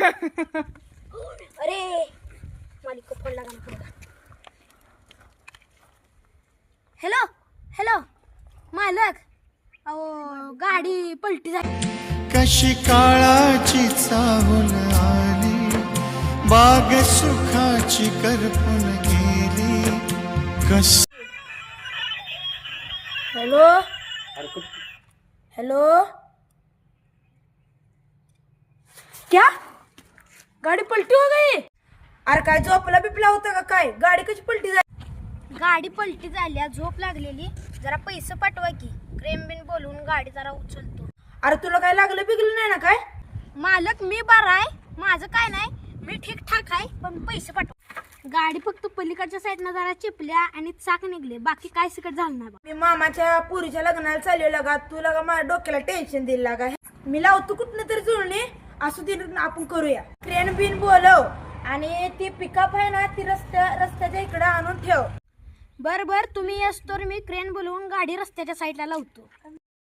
अरे मालिक फोन लागा ना. हॅलो हॅलो मालक, अहो गाडी पलटी झाली. कशी काळाची चाहूल आली, बाग सुखाची करपून गेली. कस हॅलो हॅलो, क्या गाडी पलटी हो गई? अरे काय झोपला बिपला होता का काय? गाडी कशी पलटी झाली? गाडी पलटी झाली, झोप लागलेली. जरा पैसे पाठवा की, क्रेम बिन बोलवून गाडी जरा उचलतो. अरे तुला काय लागलं बिगलं नाही ना काय? मालक मी बरा आहे, माझं काय नाही, मी ठीकठाक आहे, पण पैसे पाठवा. गाडी फक्त पलीकडच्या साईडनं जरा चिपल्या आणि चाक निघले, बाकी काय सिकट झालं नाही. मी मामाच्या पुरीच्या लग्नाला चाललेला का, तुला का माझ्या डोक्याला टेन्शन दिलं का? मी लावतो कुठनं तरी जुळणी, असं ती आपण करूया. ट्रेन बिन बोलव आणि ती पिकअप आहे ना, ती रस्त्याच्या इकडे आणून ठेव. बर तुम्ही येस तर मी क्रेन बोलवून गाडी रस्त्याच्या साईडला लावतो.